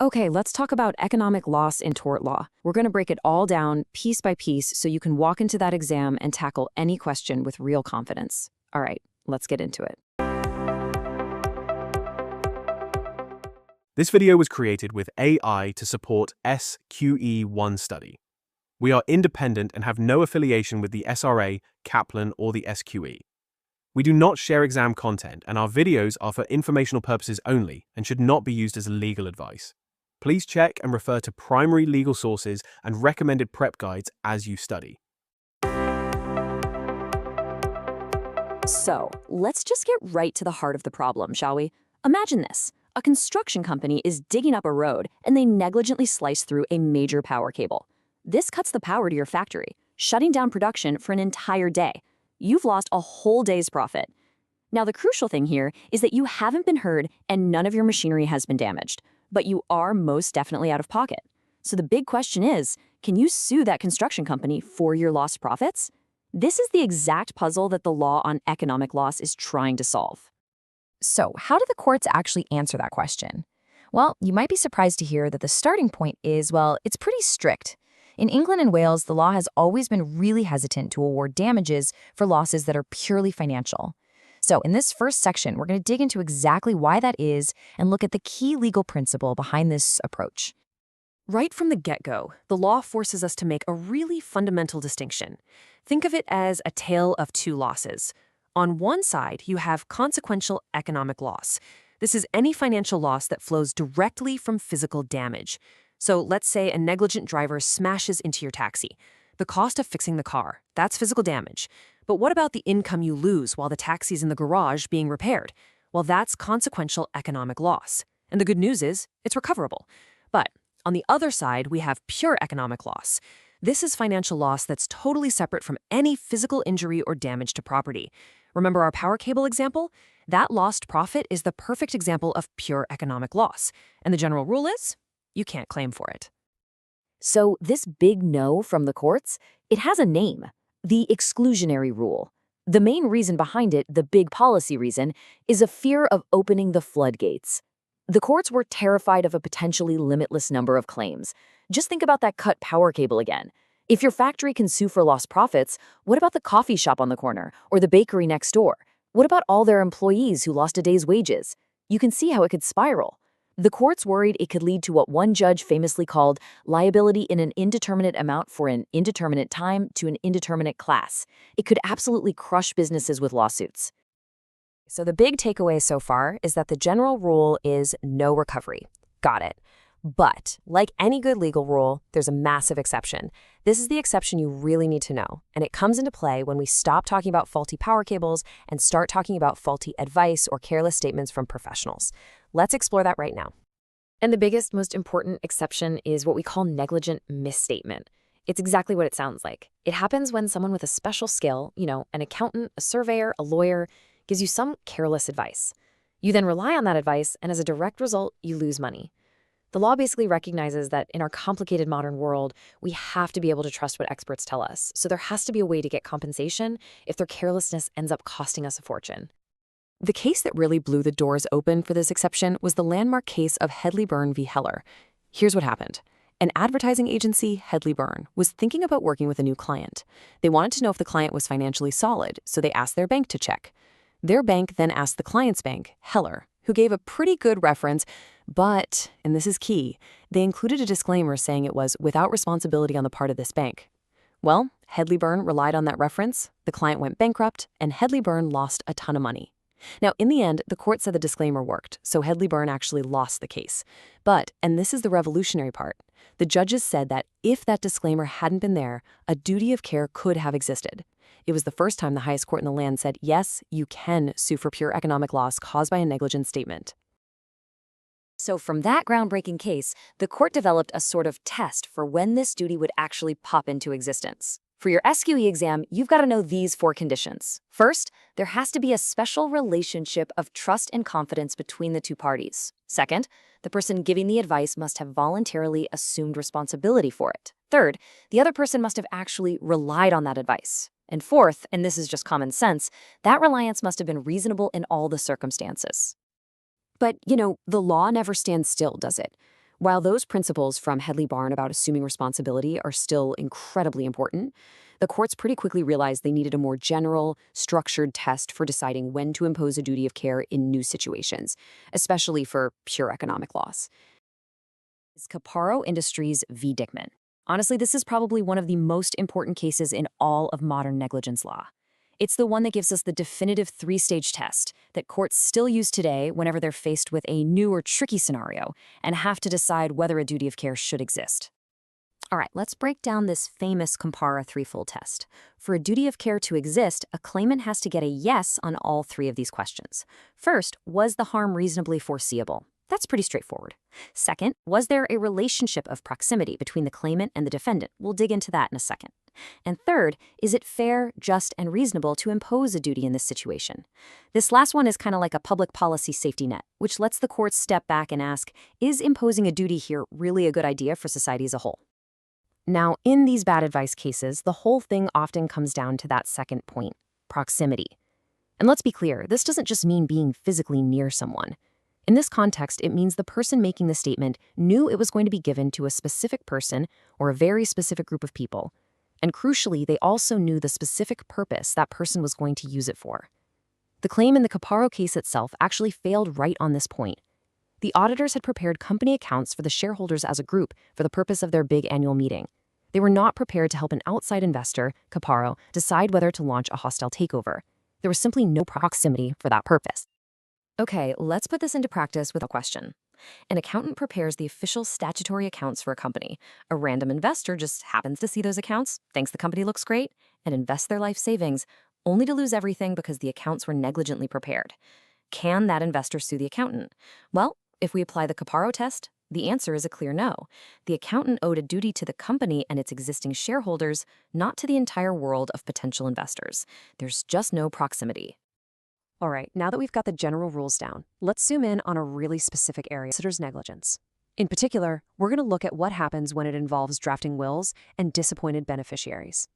Okay, let's talk about economic loss in tort law. We're going to break it all down piece by piece so you can walk into that exam and tackle any question with real confidence. All right, let's get into it. This video was created with AI to support SQE1 study. We are independent and have no affiliation with the SRA, Kaplan, or the SQE. We do not share exam content, and our videos are for informational purposes only and should not be used as legal advice. Please check and refer to primary legal sources and recommended prep guides as you study. So, let's just get right to the heart of the problem, shall we? Imagine this. A construction company is digging up a road and they negligently slice through a major power cable. This cuts the power to your factory, shutting down production for an entire day. You've lost a whole day's profit. Now, the crucial thing here is that you haven't been hurt and none of your machinery has been damaged, but you are most definitely out of pocket. So the big question is, can you sue that construction company for your lost profits? This is the exact puzzle that the law on economic loss is trying to solve. So, how do the courts actually answer that question? Well, you might be surprised to hear that the starting point is, well, it's pretty strict. In England and Wales, the law has always been really hesitant to award damages for losses that are purely financial. So, in this first section, we're going to dig into exactly why that is and look at the key legal principle behind this approach. Right from the get-go, the law forces us to make a really fundamental distinction. Think of it as a tale of two losses. On one side, you have consequential economic loss. This is any financial loss that flows directly from physical damage. So let's say a negligent driver smashes into your taxi. The cost of fixing the car, that's physical damage. But what about the income you lose while the taxi's in the garage being repaired? Well, that's consequential economic loss. And the good news is, it's recoverable. But on the other side, we have pure economic loss. This is financial loss that's totally separate from any physical injury or damage to property. Remember our power cable example? That lost profit is the perfect example of pure economic loss. And the general rule is, you can't claim for it. So this big no from the courts, it has a name, the exclusionary rule. The main reason behind it, the big policy reason, is a fear of opening the floodgates. The courts were terrified of a potentially limitless number of claims. Just think about that cut power cable again. If your factory can sue for lost profits, what about the coffee shop on the corner or the bakery next door? What about all their employees who lost a day's wages? You can see how it could spiral. The courts worried it could lead to what one judge famously called liability in an indeterminate amount for an indeterminate time to an indeterminate class. It could absolutely crush businesses with lawsuits. So the big takeaway so far is that the general rule is no recovery. Got it. But, like any good legal rule, there's a massive exception. This is the exception you really need to know, and it comes into play when we stop talking about faulty power cables and start talking about faulty advice or careless statements from professionals. Let's explore that right now. And the biggest, most important exception is what we call negligent misstatement. It's exactly what it sounds like. It happens when someone with a special skill, an accountant, a surveyor, a lawyer, gives you some careless advice. You then rely on that advice, and as a direct result, you lose money. The law basically recognizes that in our complicated modern world, we have to be able to trust what experts tell us. So there has to be a way to get compensation if their carelessness ends up costing us a fortune. The case that really blew the doors open for this exception was the landmark case of Hedley Byrne v. Heller. Here's what happened. An advertising agency, Hedley Byrne, was thinking about working with a new client. They wanted to know if the client was financially solid, so they asked their bank to check. Their bank then asked the client's bank, Heller, who gave a pretty good reference, but, and this is key, they included a disclaimer saying it was without responsibility on the part of this bank. Well, Hedley Byrne relied on that reference, the client went bankrupt, and Hedley Byrne lost a ton of money. Now, in the end, the court said the disclaimer worked, so Hedley Byrne actually lost the case. But, and this is the revolutionary part, the judges said that if that disclaimer hadn't been there, a duty of care could have existed. It was the first time the highest court in the land said, yes, you can sue for pure economic loss caused by a negligent statement. So from that groundbreaking case, the court developed a sort of test for when this duty would actually pop into existence. For your SQE exam, you've got to know these 4 conditions. First, there has to be a special relationship of trust and confidence between the two parties. Second, the person giving the advice must have voluntarily assumed responsibility for it. Third, the other person must have actually relied on that advice. And fourth, and this is just common sense, that reliance must have been reasonable in all the circumstances. But, the law never stands still, does it? While those principles from Headley-Barn about assuming responsibility are still incredibly important, the courts pretty quickly realized they needed a more general, structured test for deciding when to impose a duty of care in new situations, especially for pure economic loss. It's Caparo Industries v. Dickman. Honestly, this is probably one of the most important cases in all of modern negligence law. It's the one that gives us the definitive three-stage test that courts still use today whenever they're faced with a new or tricky scenario and have to decide whether a duty of care should exist. All right, let's break down this famous Compara threefold test. For a duty of care to exist, a claimant has to get a yes on all three of these questions. First, was the harm reasonably foreseeable? That's pretty straightforward. Second, was there a relationship of proximity between the claimant and the defendant? We'll dig into that in a second. And third, is it fair, just, and reasonable to impose a duty in this situation? This last one is kind of like a public policy safety net, which lets the courts step back and ask, is imposing a duty here really a good idea for society as a whole? Now, in these bad advice cases, the whole thing often comes down to that second point, proximity. And let's be clear, this doesn't just mean being physically near someone. In this context, it means the person making the statement knew it was going to be given to a specific person or a very specific group of people. And crucially, they also knew the specific purpose that person was going to use it for. The claim in the Caparo case itself actually failed right on this point. The auditors had prepared company accounts for the shareholders as a group for the purpose of their big annual meeting. They were not prepared to help an outside investor, Caparo, decide whether to launch a hostile takeover. There was simply no proximity for that purpose. Okay, let's put this into practice with a question. An accountant prepares the official statutory accounts for a company. A random investor just happens to see those accounts, thinks the company looks great, and invests their life savings, only to lose everything because the accounts were negligently prepared. Can that investor sue the accountant? Well, if we apply the Caparo test, the answer is a clear no. The accountant owed a duty to the company and its existing shareholders, not to the entire world of potential investors. There's just no proximity. All right, now that we've got the general rules down, let's zoom in on a really specific area, solicitor's negligence. In particular, we're going to look at what happens when it involves drafting wills and disappointed beneficiaries.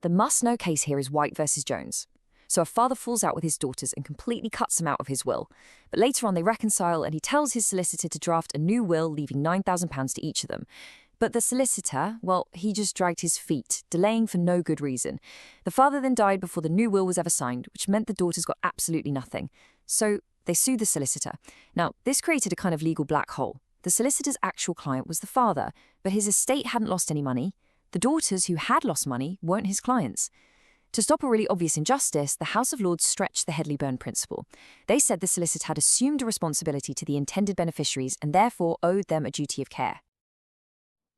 The must-know case here is White versus Jones. So a father falls out with his daughters and completely cuts them out of his will. But later on they reconcile and he tells his solicitor to draft a new will, leaving £9,000 to each of them. But the solicitor, well, he just dragged his feet, delaying for no good reason. The father then died before the new will was ever signed, which meant the daughters got absolutely nothing. So they sued the solicitor. Now, this created a kind of legal black hole. The solicitor's actual client was the father, but his estate hadn't lost any money. The daughters who had lost money weren't his clients. To stop a really obvious injustice, the House of Lords stretched the Headley-Barn principle. They said the solicitor had assumed a responsibility to the intended beneficiaries and therefore owed them a duty of care.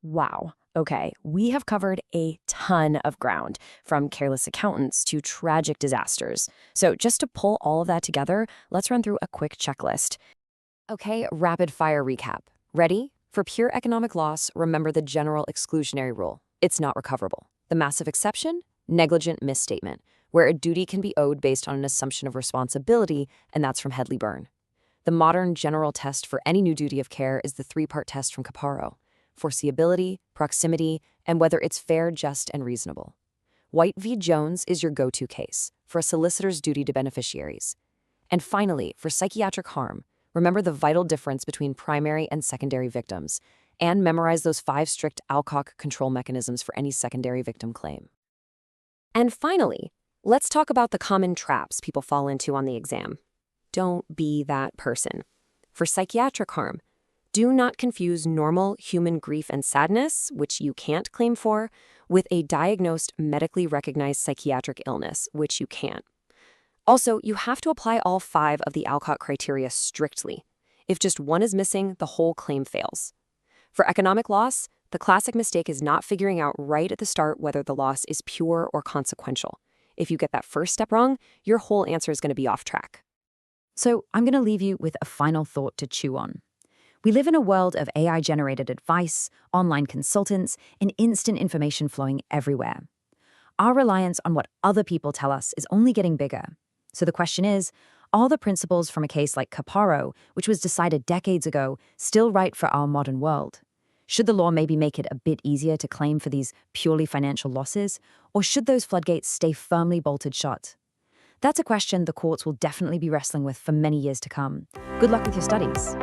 Wow. Okay, we have covered a ton of ground, from careless accountants to tragic disasters. So just to pull all of that together, let's run through a quick checklist. Okay, rapid fire recap. Ready? For pure economic loss, remember the general exclusionary rule. It's not recoverable. The massive exception? Negligent misstatement, where a duty can be owed based on an assumption of responsibility, and that's from Headley-Barn. The modern general test for any new duty of care is the three-part test from Caparo: foreseeability, proximity, and whether it's fair, just, and reasonable. White v. Jones is your go-to case for a solicitor's duty to beneficiaries. And finally, for psychiatric harm, remember the vital difference between primary and secondary victims, and memorize those 5 strict Alcock control mechanisms for any secondary victim claim. And finally, let's talk about the common traps people fall into on the exam. Don't be that person. For psychiatric harm, do not confuse normal human grief and sadness, which you can't claim for, with a diagnosed, medically recognized psychiatric illness, which you can't. Also, you have to apply all 5 of the Alcock criteria strictly. If just one is missing, the whole claim fails. For economic loss, the classic mistake is not figuring out right at the start whether the loss is pure or consequential. If you get that first step wrong, your whole answer is going to be off track. So I'm going to leave you with a final thought to chew on. We live in a world of AI-generated advice, online consultants, and instant information flowing everywhere. Our reliance on what other people tell us is only getting bigger. So the question is, are the principles from a case like Caparo, which was decided decades ago, still right for our modern world? Should the law maybe make it a bit easier to claim for these purely financial losses, or should those floodgates stay firmly bolted shut? That's a question the courts will definitely be wrestling with for many years to come. Good luck with your studies.